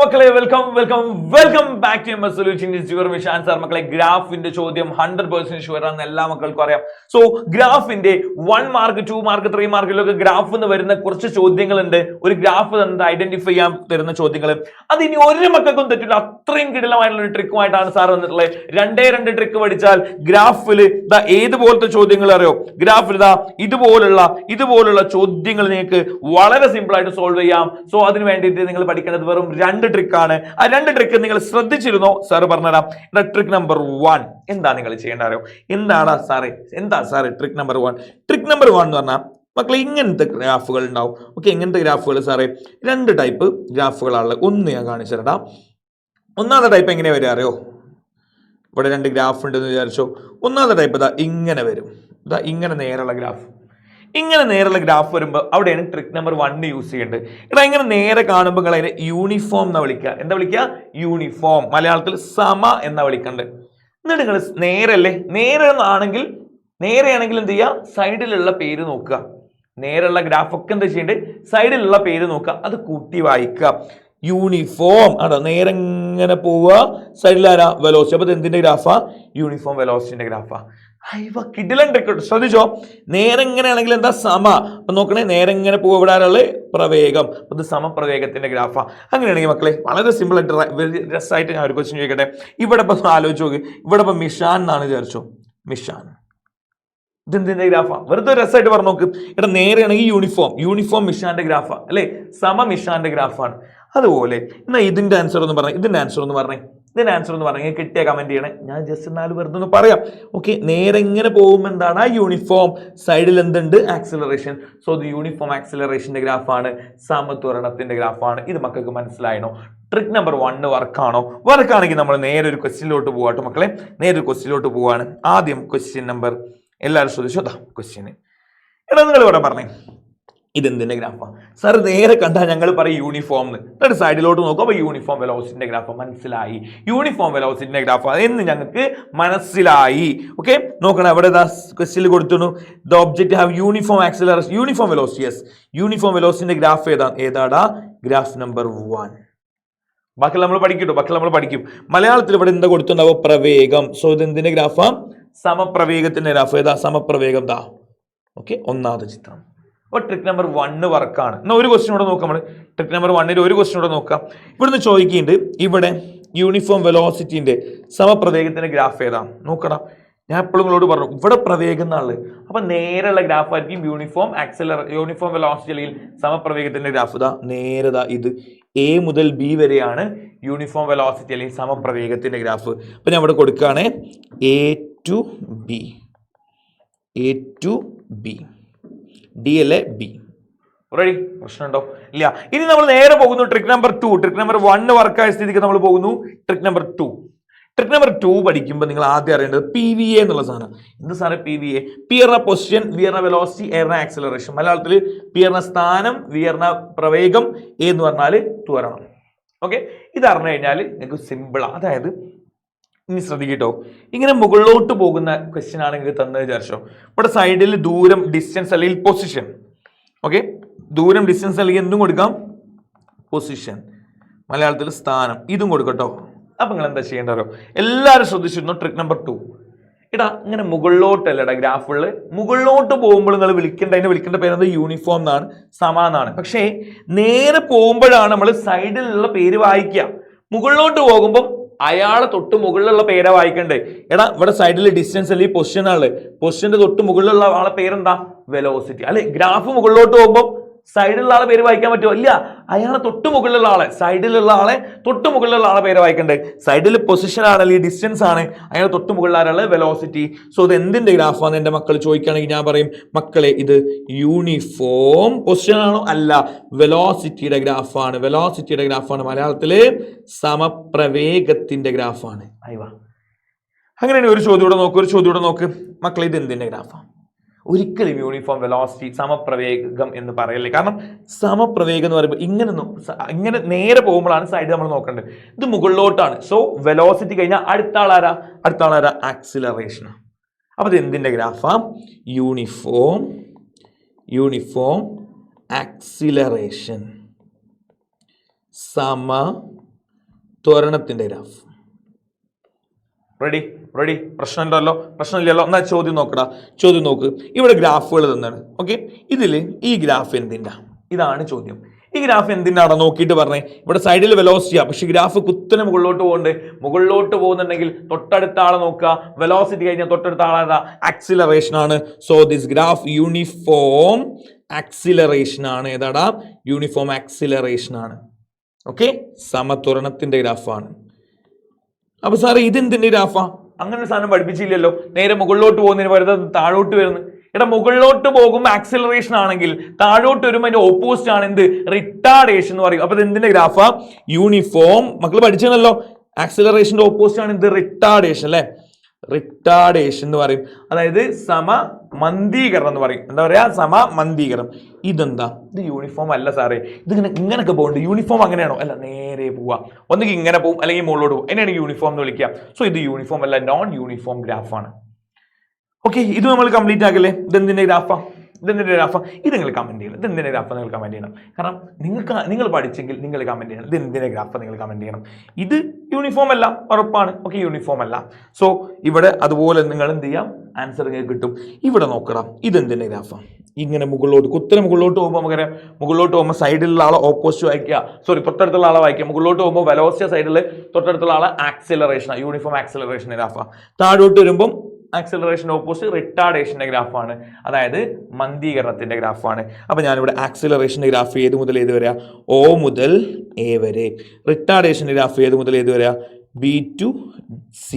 മക്കളെ welcome back to MS solution. It's your Mishan sir. മക്കളെ ഗ്രാഫിന്റെ ചോദ്യം 100% ഷുവർ ആണെന്ന് എല്ലാ മക്കൾക്കും അറിയാം. സോ ഗ്രാഫിന്റെ 1 മാർക്ക് 2 മാർക്ക് 3 മാർക്കിലൊക്കെ ഗ്രാഫ് എന്ന് വരുന്ന കുറച്ച് ചോദ്യങ്ങളുണ്ട്. ഒരു ഗ്രാഫ് തന്നെ ഐഡന്റിഫൈ ചെയ്യാൻ തരുന്ന ചോദ്യങ്ങൾ. അത് ഇനി ഒരു മക്കൾക്കും തെറ്റില്ല. അത്രയും കിടിലമായിട്ടുള്ള ഒരു ട്രിക്കുമായിട്ടാണ് സാർ വന്നിട്ടുള്ളത്. രണ്ട് ട്രിക്ക് പഠിച്ചാൽ ഗ്രാഫിൽ ഏതുപോലത്തെ ചോദ്യങ്ങൾ അറിയോ? ഗ്രാഫിൽ ഇതുപോലുള്ള ചോദ്യങ്ങൾ നിങ്ങൾക്ക് വളരെ സിമ്പിൾ ആയിട്ട് സോൾവ് ചെയ്യാം. സോ അതിന് വേണ്ടിയിട്ട് നിങ്ങൾ പഠിക്കേണ്ടത് വെറും 2 ട്രിക്കാണ്. ആ 2 ട്രിക്ക് നിങ്ങൾ ശ്രദ്ധിച്ചിരുന്നോ? സാർ പറഞ്ഞുതരാം. ട്രിക്ക് നമ്പർ 1 എന്താ നിങ്ങൾ ചെയ്യേണ്ട അറിയോ? എന്താ സാറേ ട്രിക്ക് നമ്പർ 1? ട്രിക്ക് നമ്പർ 1 എന്ന് പറഞ്ഞാൽ മക്കളെ ഇങ്ങനത്തെ ഗ്രാഫുകൾ ഉണ്ടാവും. ഓക്കെ, ഇങ്ങനത്തെ ഗ്രാഫുകൾ സാറേ 2 ടൈപ്പ് ഗ്രാഫുകളാണ്. ഒന്ന് ഞാൻ കാണിച്ചു തരാം. ഒന്നാമത്തെ ടൈപ്പ് എങ്ങനെയാ വരിക അറിയോ? ഇവിടെ 2 ഗ്രാഫ് ഉണ്ടെന്ന് വിചാരിച്ചോ. ഒന്നാമത്തെ ടൈപ്പ് ഇങ്ങനെ വരും. ഇങ്ങനെ നേരെയുള്ള ഗ്രാഫ്. ഇങ്ങനെ നേരെയുള്ള ഗ്രാഫ് വരുമ്പോൾ അവിടെയാണ് ട്രിക്ക് നമ്പർ 1 യൂസ് ചെയ്യേണ്ടത്. ഇങ്ങനെ നേരെ കാണുമ്പോൾ നിങ്ങൾ അതിനെ യൂണിഫോം എന്നാ വിളിക്കുക. എന്താ വിളിക്കുക? യൂണിഫോം. മലയാളത്തിൽ സമ എന്നാ വിളിക്കണ്ടത്. എന്നിട്ട് നിങ്ങൾ നേരെയാണെങ്കിൽ എന്ത് ചെയ്യുക? സൈഡിലുള്ള പേര് നോക്കുക. നേരെയുള്ള ഗ്രാഫൊക്കെ എന്താ ചെയ്യേണ്ടത്? സൈഡിലുള്ള പേര് നോക്കുക, അത് കൂട്ടി വായിക്കുക. യൂണിഫോം ആണോ? നേരെ ഇങ്ങനെ പോവുക. സൈഡിൽ ആരാ? വെലോസിറ്റി. അപ്പൊ എന്തിന്റെ ഗ്രാഫാ? യൂണിഫോം വെലോസിറ്റിന്റെ ഗ്രാഫാ. കിടിലൻ ട്രിക്ക്. ശ്രദ്ധിച്ചോ. നേരെ എങ്ങനെയാണെങ്കിൽ എന്താ? സമ. അപ്പൊ നോക്കണേ, നേരെ എങ്ങനെ പോവുക. ഇവിടെ ആരാള്? പ്രവേഗം. അത് സമപ്രവേഗത്തിന്റെ ഗ്രാഫാ. അങ്ങനെയാണെങ്കിൽ മക്കളെ വളരെ സിമ്പിൾ ആയിട്ട് രസമായിട്ട് ഞാൻ ഒരു ക്വസ്റ്റ്യൻ ചോദിക്കട്ടെ. ഇവിടെ ഇപ്പൊ ആലോചിച്ച് നോക്ക്. ഇവിടെ ഇപ്പൊ മിഷാൻ എന്നാണ് വിചാരിച്ചോ. മിഷാൻ ഇതെന്തിന്റെ ഗ്രാഫാ? വെറുതെ രസമായിട്ട് പറഞ്ഞു നോക്ക്. ഇവിടെ നേരെയാണെങ്കിൽ യൂണിഫോം മിഷാന്റെ ഗ്രാഫാ അല്ലെ? സമ മിഷാന്റെ ഗ്രാഫാണ്. അതുപോലെ എന്നാ ഇതിന്റെ ആൻസർ ഒന്ന് പറഞ്ഞേ. ഇതിന്റെ ആൻസർ ഒന്ന് പറഞ്ഞേ. കിട്ടിയ കമന്റ് ചെയ്യണേ. ഞാൻ ജസ്റ്റ് 4 വെറുതെ ഒന്ന് പറയാം. ഓക്കെ, നേരെ എങ്ങനെ പോകുമ്പോൾ എന്താണ്? യൂണിഫോം. സൈഡിൽ എന്തുണ്ട്? ആക്സിലറേഷൻ. സോ ഇത് യൂണിഫോം ആക്സിലറേഷന്റെ ഗ്രാഫാണ്. സമത്വരണത്തിന്റെ ഗ്രാഫാണ്. ഇത് മക്കൾക്ക് മനസ്സിലായണോ? ട്രിക്ക് നമ്പർ 1 വർക്കാണെങ്കിൽ നമ്മൾ നേരെ ഒരു ക്വസ്റ്റ്യനിലോട്ട് പോവാട്ടോ മക്കളെ. നേരെ ഒരു ക്വസ്റ്റ്യനിലോട്ട് പോവാണ്. ആദ്യം ക്വസ്റ്റ്യൻ നമ്പർ എല്ലാവരും ശ്രദ്ധിച്ചോ. ക്വസ്റ്റ്യന് നിങ്ങൾ ഇവിടെ പറഞ്ഞേ. ഇതെന്തിന്റെ ഗ്രാഫാ? സാർ നേരെ കണ്ടാൽ ഞങ്ങൾ പറയും യൂണിഫോം എന്ന്. സൈഡിലോട്ട് നോക്കും. അപ്പൊ യൂണിഫോം വെലോസിറ്റിന്റെ ഗ്രാഫ് മനസ്സിലായി. യൂണിഫോം വെലോസിറ്റിന്റെ ഗ്രാഫ് എന്ന് ഞങ്ങൾക്ക് മനസ്സിലായി. ഓക്കെ, നോക്കണം. അവിടെ ക്വസ്റ്റ്യൻ കൊടുത്തു. The object have uniform acceleration, uniform velocity. Yes, uniform വെലോസിറ്റിന്റെ ഗ്രാഫ് ഏതാടാ? Graph number 1. ബാക്കി നമ്മൾ പഠിക്കും. മലയാളത്തിൽ ഇവിടെ എന്താ കൊടുത്തിട്ടുണ്ടാവും? പ്രവേഗം. സോ ഇത് എന്തിന്റെ ഗ്രാഫാ? സമപ്രവേഗത്തിന്റെ ഗ്രാഫ്. ഏതാ? സമപ്രവേഗം. ഓക്കെ, ഒന്നാമത്തെ ചിത്രം. അപ്പോൾ ട്രിക്ക് നമ്പർ 1 വർക്കാണ്. എന്നാൽ ഒരു ക്വസ്റ്റ്യൻ കൂടെ നോക്കാം. നമ്മൾ ട്രിക്ക് നമ്പർ 1 ഒരു ക്വസ്റ്റ്യൻ കൂടെ നോക്കാം. ഇവിടുന്ന് ചോദിക്കുന്നുണ്ട്, ഇവിടെ യൂണിഫോം വെലോസിറ്റിന്റെ സമപ്രവേഗത്തിന്റെ ഗ്രാഫ് ഏതാ? നോക്കണം. ഞാൻ എപ്പോഴും നിങ്ങളോട് പറഞ്ഞു ഇവിടെ പ്രവേഗം എന്നാണ്. അപ്പൊ നേരെയുള്ള ഗ്രാഫ് ആയിരിക്കും യൂണിഫോം വെലോസിറ്റി അല്ലെങ്കിൽ സമപ്രവേഗത്തിന്റെ ഗ്രാഫ്. നേരെ ഇത് A മുതൽ B വരെയാണ് യൂണിഫോം വെലോസിറ്റി അല്ലെങ്കിൽ സമപ്രവേഗത്തിന്റെ ഗ്രാഫ്. അപ്പൊ ഞാൻ ഇവിടെ കൊടുക്കുകയാണ് A to B. ഡി അല്ലേ? ബി. റെഡി? പ്രശ്നമുണ്ടോ? ഇല്ല. ഇനി നമ്മൾ നേരെ പോകുന്നു ട്രിക്ക് നമ്പർ 2. ട്രിക്ക് നമ്പർ 1 വർക്കായ സ്ഥിതിക്ക് നമ്മൾ പോകുന്നു ട്രിക്ക് നമ്പർ 2. ട്രിക്ക് നമ്പർ 2 പഠിക്കുമ്പോൾ നിങ്ങൾ ആദ്യം അറിയേണ്ടത് PVA എന്നുള്ള സാധനം. എന്ത് സാറേ PVA? പി പറഞ്ഞ പൊസിഷൻ, വി പറഞ്ഞ വെലോസിറ്റി, എ പറഞ്ഞ ആക്സിലറേഷൻ. മലയാളത്തിൽ പി പറഞ്ഞ സ്ഥാനം, വി പറഞ്ഞ പ്രവേഗം, എ എന്ന് പറഞ്ഞാൽ ത്വരണം. ഓക്കെ, ഇത് അറിഞ്ഞു കഴിഞ്ഞാൽ നിങ്ങൾക്ക് സിമ്പിളാണ്. അതായത് ഇനി ശ്രദ്ധിക്കട്ടോ, ഇങ്ങനെ മുകളിലോട്ട് പോകുന്ന ക്വസ്റ്റ്യൻ ആണ് നിങ്ങൾക്ക് തന്നത് വിചാരിച്ചോ. ഇവിടെ സൈഡിൽ ദൂരം, ഡിസ്റ്റൻസ് അല്ലെങ്കിൽ പൊസിഷൻ. ഓക്കെ, ദൂരം, ഡിസ്റ്റൻസ് അല്ലെങ്കിൽ എന്തും കൊടുക്കാം? പൊസിഷൻ. മലയാളത്തിൽ സ്ഥാനം. ഇതും കൊടുക്കട്ടോ. അപ്പൊ നിങ്ങൾ എന്താ ചെയ്യേണ്ടോ? എല്ലാവരും ശ്രദ്ധിച്ചിരുന്നു ട്രിക്ക് നമ്പർ 2. ഇങ്ങനെ മുകളിലോട്ടല്ലടാ ഗ്രാഫുകളിൽ. മുകളിലോട്ട് പോകുമ്പോൾ നിങ്ങൾ വിളിക്കേണ്ട പേരെന്ത്? യൂണിഫോം എന്നാണ്, സമ എന്നാണ്. പക്ഷേ നേരെ പോകുമ്പോഴാണ് നമ്മൾ സൈഡിലുള്ള പേര് വായിക്കുക. മുകളിലോട്ട് പോകുമ്പോൾ അയാളെ തൊട്ട് മുകളിലുള്ള പേരാ വായിക്കണ്ടേ. ഇവിടെ സൈഡിൽ ഡിസ്റ്റൻസ് അല്ലെങ്കിൽ പൊസിഷൻ ആണ്. പൊസിഷന്റെ തൊട്ട് മുകളിലുള്ള ആളെ പേരെന്താ? വെലോസിറ്റി. അല്ലെ, ഗ്രാഫ് മുകളിലോട്ട് പോകുമ്പോൾ സൈഡിലുള്ള ആളെ പേര് വായിക്കാൻ പറ്റുമോ? ഇല്ല. അയാളെ തൊട്ട് മുകളിലുള്ള ആളെ, സൈഡിലുള്ള ആളെ പേര് വായിക്കണ്ടേ. സൈഡിൽ പൊസിഷൻ ആണ് അല്ലെങ്കിൽ ഡിസ്റ്റൻസ് ആണ്. അയാളെ തൊട്ട് മുകളിൽ ആരാള്? വെലോസിറ്റി. സോ ഇത് എന്തിന്റെ ഗ്രാഫാന്ന് എന്റെ മക്കൾ ചോദിക്കുകയാണെങ്കിൽ ഞാൻ പറയും, മക്കളെ ഇത് യൂണിഫോം. പൊസിഷൻ ആണോ? അല്ല, വെലോസിറ്റിയുടെ ഗ്രാഫാണ്. മലയാളത്തില് സമപ്രവേഗത്തിന്റെ ഗ്രാഫാണ്. അങ്ങനെയാണ്. ഒരു ചോദ്യം കൂടെ നോക്ക് മക്കളെ. ഇത് എന്തിന്റെ ഗ്രാഫാണ്? ഒരിക്കലും യൂണിഫോം വെലോസിറ്റി സമപ്രവേഗം എന്ന് പറയല്ലേ. കാരണം സമപ്രവേഗം എന്ന് പറയുമ്പോൾ ഇങ്ങനെ നേരെ പോകുമ്പോഴാണ് സൈഡ് നമ്മൾ നോക്കേണ്ടത്. ഇത് മുകളിലോട്ടാണ്. സോ വെലോസിറ്റി കഴിഞ്ഞാൽ അടുത്ത ആളാരാ? ആക്സിലറേഷൻ. അപ്പൊ ഇത് എന്തിന്റെ ഗ്രാഫാ? യൂണിഫോം ആക്സിലറേഷൻ സമ ത്വരണത്തിന്റെ ഗ്രാഫ്. Ready ready? പ്രശ്നമില്ലല്ലോ. എന്നാൽ ചോദ്യം നോക്കടാ. ചോദ്യം നോക്ക്. ഇവിടെ ഗ്രാഫുകൾ തന്നാണ്. ഓക്കെ, ഇതിൽ ഈ ഗ്രാഫ് എന്തിൻ്റെ? ഇതാണ് ചോദ്യം. ഈ ഗ്രാഫ് എന്തിനാണ് നോക്കിയിട്ട് പറഞ്ഞേ. ഇവിടെ സൈഡിൽ വെലോസിറ്റിയാ, പക്ഷെ ഗ്രാഫ് കുത്തനെ മുകളിലോട്ട് പോകുന്നുണ്ട്. മുകളിലോട്ട് പോകുന്നുണ്ടെങ്കിൽ തൊട്ടടുത്ത ആളെ നോക്കുക. വെലോസിറ്റി കഴിഞ്ഞാൽ തൊട്ടടുത്ത ആളാണ് ആക്സിലറേഷൻ ആണ്. So this graph uniform acceleration ആണ്. ഏതാടാ? യൂണിഫോം ആക്സിലറേഷൻ ആണ്. ഓക്കെ, സമത്വരണത്തിന്റെ ഗ്രാഫാണ്. അപ്പൊ സാറേ ഇതെന്തിന്റെ ഗ്രാഫാ? അങ്ങനെ ഒരു സാധനം പഠിപ്പിച്ചില്ലല്ലോ. നേരെ മുകളിലോട്ട് പോകുന്നതിന് പകരം താഴോട്ട് വരുന്നു. എടാ, മുകളിലോട്ട് പോകുമ്പോൾ ആക്സിലറേഷൻ ആണെങ്കിൽ താഴോട്ട് വരുമ്പോൾ അതിന്റെ ഓപ്പോസിറ്റ് ആണ് എന്ത്? റിട്ടാർഡേഷൻ എന്ന് പറയും. അപ്പൊ ഇത് എന്തിന്റെ ഗ്രാഫാ? യൂണിഫോം. മക്കൾ പഠിച്ചല്ലോ, ആക്സിലറേഷന്റെ ഓപ്പോസിറ്റ് ആണ് എന്ത്? റിട്ടാർഡേഷൻ അല്ലെ? റിട്ടാർഡേഷൻ എന്ന് പറയും. അതായത് സമമന്ദീകരണം എന്ന് പറയും. എന്താ പറയാ? സമമന്ദീകരണം. ഇതെന്താ? ഇത് യൂണിഫോം അല്ല സാറേ. ഇതിങ്ങനെ ഇങ്ങനൊക്കെ പോകുന്നുണ്ട്. യൂണിഫോം അങ്ങനെയാണോ? അല്ല, നേരെ പോവാ. ഒന്നുകിൽ ഇങ്ങനെ പോകും, അല്ലെങ്കിൽ മുകളിലോട്ട് പോകും. എന്നെയാണ് യൂണിഫോം എന്ന് വിളിക്കുക. സോ ഇത് യൂണിഫോം അല്ല, നോൺ യൂണിഫോം ഗ്രാഫാണ്. ഓക്കെ, ഇത് നമ്മൾ കംപ്ലീറ്റ് ആക്കല്ലേ. ഇതെന്തിന്റെ ഗ്രാഫാ? ഇത് നിങ്ങൾ കമന്റ് ചെയ്യണം. ഇതെന്തിന്റെ ഗ്രാഫ് നിങ്ങൾ കമന്റ് ചെയ്യണം. കാരണം നിങ്ങൾ പഠിച്ചെങ്കിൽ നിങ്ങൾ കമന്റ് ചെയ്യണം. ഇത് എന്തിന്റെ ഗ്രാഫ് നിങ്ങൾ കമന്റ് ചെയ്യണം. ഇത് യൂണിഫോം അല്ല, ഉറപ്പാണ്. ഓക്കെ, യൂണിഫോം അല്ല. സോ ഇവിടെ അതുപോലെ നിങ്ങൾ എന്ത് ചെയ്യാം? ആൻസർ കിട്ടും. ഇവിടെ നോക്കണം, ഇതെന്തിന്റെ ഗ്രാഫാ? ഇങ്ങനെ മുകളിലോട്ട് കുത്തനെ മുകളിലോട്ട് പോകുമ്പോൾ നമുക്കറിയാം, മുകളിലോട്ട് പോകുമ്പോൾ സൈഡിലുള്ള ആളെ ഓപ്പോസിറ്റ് വായിക്കുക, തൊട്ടടുത്തുള്ള ആളെ വായിക്കുക. മുകളിലോട്ട് പോകുമ്പോൾ വെലോസിറ്റി സൈഡിൽ തൊട്ടടുത്തുള്ള ആളെ ആക്സിലറേഷൻ, യൂണിഫോം ആക്സിലറേഷൻ ഗ്രാഫാ. താഴോട്ട് വരുമ്പം ആക്സിലറേഷൻ ഓപ്പോസിറ്റ് റിട്ടാർഡേഷന്റെ ഗ്രാഫാണ്. അതായത് മന്ദീകരണത്തിന്റെ ഗ്രാഫാണ്. അപ്പൊ ഞാനിവിടെ ആക്സിലറേഷന്റെ ഗ്രാഫ് ഏത് മുതൽ ഏത് വരെ? O മുതൽ A വരെ. റിട്ടാർഡേഷന്റെ ഗ്രാഫ് ഏത് മുതൽ ഏത് വരെ? B to C.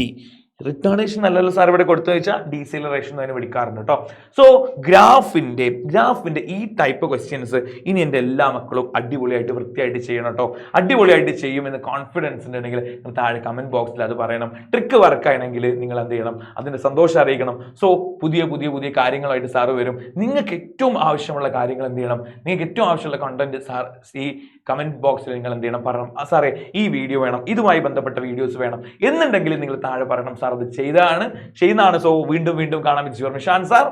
റിട്ടാർഡേഷൻ അല്ലല്ലോ സാർ ഇവിടെ കൊടുത്തു വെച്ചാൽ ഡീസിലറേഷൻ അതിന് വിളിക്കാറുണ്ട് കേട്ടോ. സോ ഗ്രാഫിന്റെ ഈ ടൈപ്പ് ക്വസ്റ്റ്യൻസ് ഇനി എൻ്റെ എല്ലാ മക്കളും അടിപൊളിയായിട്ട് വൃത്തിയായിട്ട് ചെയ്യണം കേട്ടോ. അടിപൊളിയായിട്ട് ചെയ്യുമെന്ന് കോൺഫിഡൻസ് ഉണ്ടെങ്കിൽ താഴെ കമന്റ് ബോക്സിൽ അത് പറയണം. ട്രിക്ക് വർക്കാണെങ്കിൽ നിങ്ങൾ എന്ത് ചെയ്യണം? അതിന്റെ സന്തോഷം അറിയിക്കണം. സോ പുതിയ കാര്യങ്ങളായിട്ട് സാറ് വരും. നിങ്ങൾക്ക് ഏറ്റവും ആവശ്യമുള്ള കാര്യങ്ങൾ എന്ത് ചെയ്യണം? നിങ്ങൾക്ക് ഏറ്റവും ആവശ്യമുള്ള കണ്ടന്റ് സാർ ഈ കമന്റ് ബോക്സിൽ നിങ്ങൾ എന്ത് ചെയ്യണം? പറയണം, സാറേ ഈ വീഡിയോ വേണം, ഇതുമായി ബന്ധപ്പെട്ട വീഡിയോസ് വേണം എന്നുണ്ടെങ്കിൽ നിങ്ങൾ താഴെ പറയണം. സാർ അത് ചെയ്യുന്നതാണ്. സോ വീണ്ടും കാണാം. With your Nishan sir.